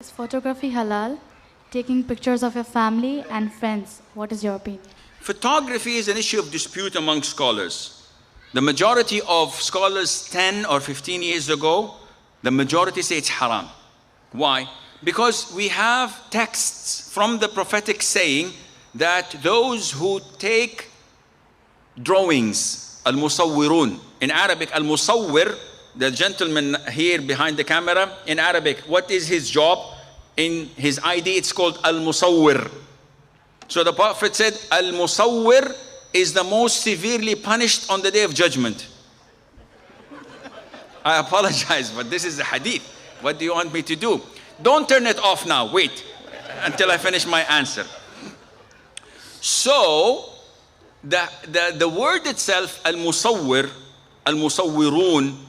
Is photography halal? Taking pictures of your family and friends. What is your opinion? Photography is an issue of dispute among scholars. The majority of scholars 10 or 15 years ago, the majority say it's haram. Why? Because we have texts from the prophetic saying that those who take drawings, al-musawwirun, in Arabic, al-musawwir, the gentleman here behind the camera, in Arabic, what is his job? In his ID, it's called al-musawwir. So the Prophet said, al-musawwir is the most severely punished on the Day of Judgment. I apologize, but this is the hadith. What do you want me to do? Don't turn it off now. Wait until I finish my answer. So, the word itself, al-musawwir, al-musawwirun,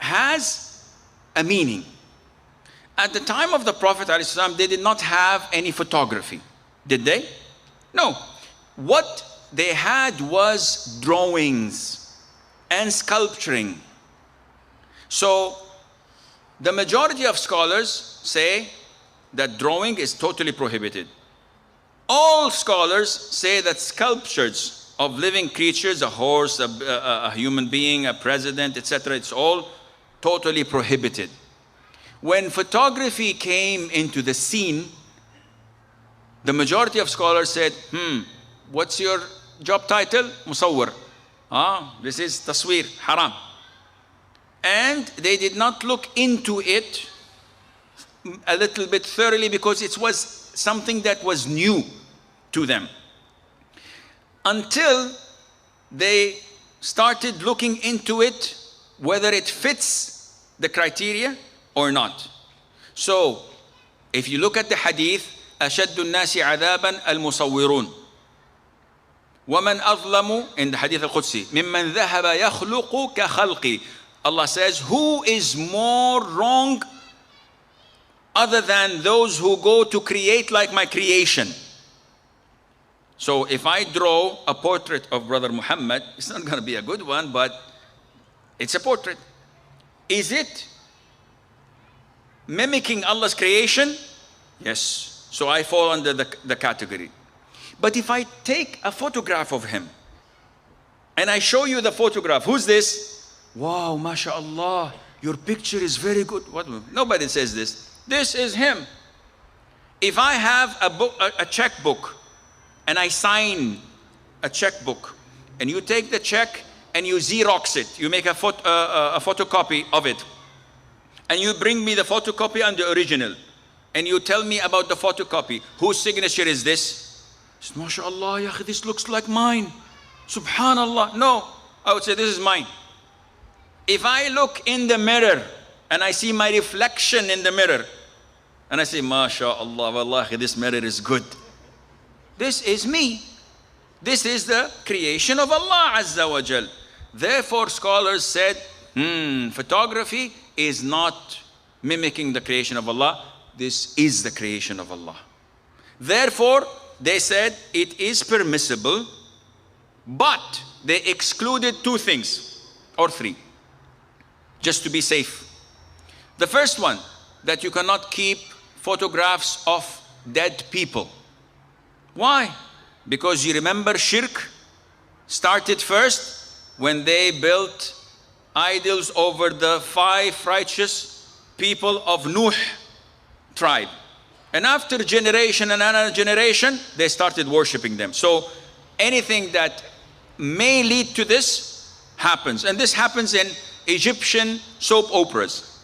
has a meaning. At the time of the Prophet ﷺ, they did not have any photography. Did they? No. What they had was drawings and sculpturing. So, the majority of scholars say that drawing is totally prohibited. All scholars say that sculptures of living creatures, a horse, a human being, a president, etc., it's all totally prohibited. When photography came into the scene, the majority of scholars said, what's your job title? Musawwir. This is taswir, haram. And they did not look into it a little bit thoroughly because it was something that was new to them. Until they started looking into it, whether it fits the criteria or not. So, if you look at the hadith, أشد الناس عذابا المصورون ومن أظلم, in the hadith al-Qudsi, ممن ذهب يخلق كخلقي. Allah says, who is more wrong other than those who go to create like my creation? So if I draw a portrait of Brother Muhammad, it's not going to be a good one, but it's a portrait. Is it mimicking Allah's creation? Yes. So I fall under the category. But if I take a photograph of him and I show you the photograph, who's this? Wow, mashallah, your picture is very good. What? Nobody says this. This is him. If I have a book, a checkbook, and I sign a checkbook, and you take the check and you Xerox it, you make a photocopy of it, and you bring me the photocopy and the original, and you tell me about the photocopy, whose signature is this? MashaAllah, ya, this looks like mine. Subhanallah. No, I would say this is mine. If I look in the mirror and I see my reflection in the mirror, and I say, MashaAllah, wallahi, this mirror is good. This is me. This is the creation of Allah Azza wa Jal. Therefore, scholars said, photography is not mimicking the creation of Allah. This is the creation of Allah. Therefore, they said it is permissible, but they excluded two things, or three, just to be safe. The first one, that you cannot keep photographs of dead people. Why? Because you remember shirk started first when they built idols over the 5 righteous people of Nuh tribe. And after generation and another generation, they started worshipping them. So anything that may lead to this happens. And this happens in Egyptian soap operas.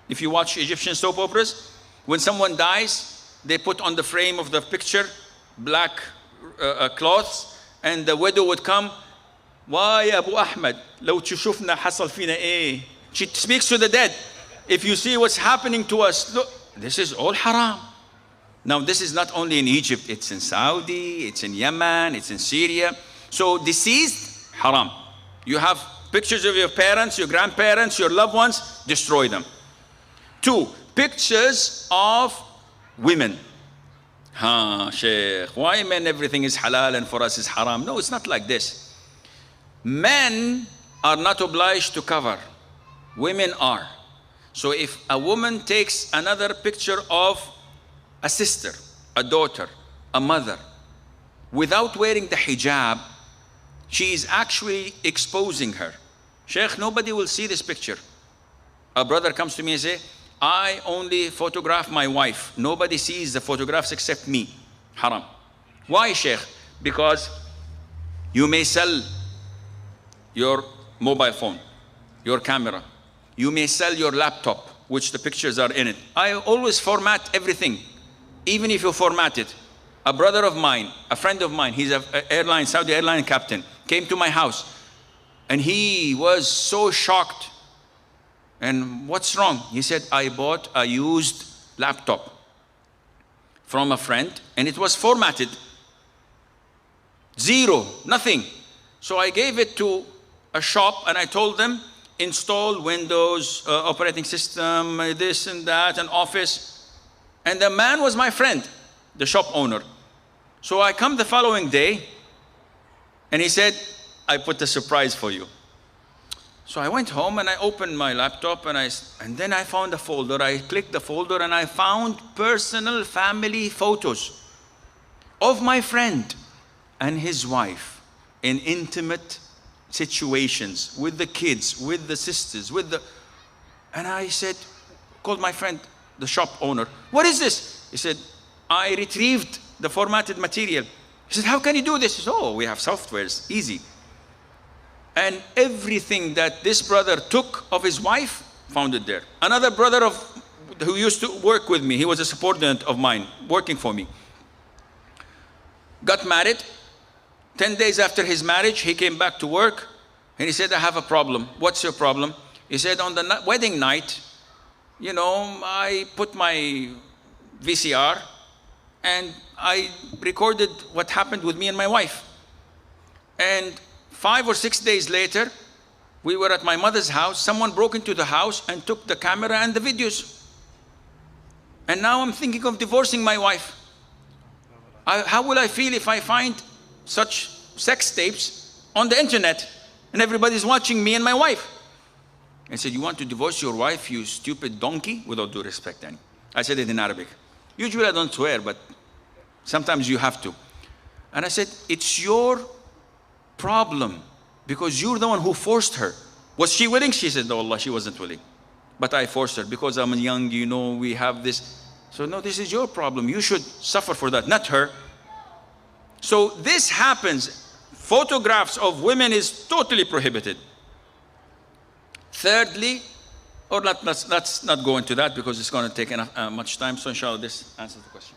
If you watch Egyptian soap operas, when someone dies, they put on the frame of the picture black cloths, and the widow would come, why Abu Ahmed, لو تشوفنا حصل فينا إيه. She speaks to the dead. If you see what's happening to us, look, this is all haram. Now this is not only in Egypt, it's in Saudi, it's in Yemen, it's in Syria. So deceased, haram. You have pictures of your parents, your grandparents, your loved ones, destroy them. 2, pictures of women. Sheikh, why men everything is halal and for us is haram? No, it's not like this. Men are not obliged to cover. Women are. So if a woman takes another picture of a sister, a daughter, a mother, without wearing the hijab, she is actually exposing her. Sheikh, nobody will see this picture. A brother comes to me and says, I only photograph my wife. Nobody sees the photographs except me. Haram. Why, Sheikh? Because you may sell your mobile phone, your camera. You may sell your laptop, which the pictures are in it. I always format everything, even if you format it. A brother of mine, a friend of mine, he's a Saudi airline captain, came to my house and he was so shocked. And what's wrong? He said, I bought a used laptop from a friend and it was formatted. Zero, nothing. So I gave it to a shop and I told them, install Windows, operating system, this and that, and Office. And the man was my friend, the shop owner. So I come the following day and he said, I put a surprise for you. So I went home and I opened my laptop and then I found a folder. I clicked the folder and I found personal family photos of my friend and his wife in intimate situations with the kids, with the sisters, and I said, called my friend, the shop owner, what is this? He said, I retrieved the formatted material. He said, how can you do this? He said, oh, we have softwares, easy. And everything that this brother took of his wife, found it there. Another brother who used to work with me, he was a subordinate of mine, working for me, got married. 10 days after his marriage, he came back to work and he said, I have a problem. What's your problem? He said, on the wedding night, you know, I put my VCR and I recorded what happened with me and my wife. And 5 or 6 days later, we were at my mother's house. Someone broke into the house and took the camera and the videos. And now I'm thinking of divorcing my wife. How will I feel if I find such sex tapes on the internet and everybody's watching me and my wife? I said, you want to divorce your wife, you stupid donkey? Without due respect, Annie. I said it in Arabic. Usually I don't swear, but sometimes you have to. And I said, it's your problem because you're the one who forced her. Was she willing? She said, no, Allah, she wasn't willing. But I forced her because I'm young, you know, we have this. So no, this is your problem. You should suffer for that, not her. So this happens. Photographs of women is totally prohibited. Thirdly, or let's not go into that because it's going to take enough, much time. So inshallah, this answers the question.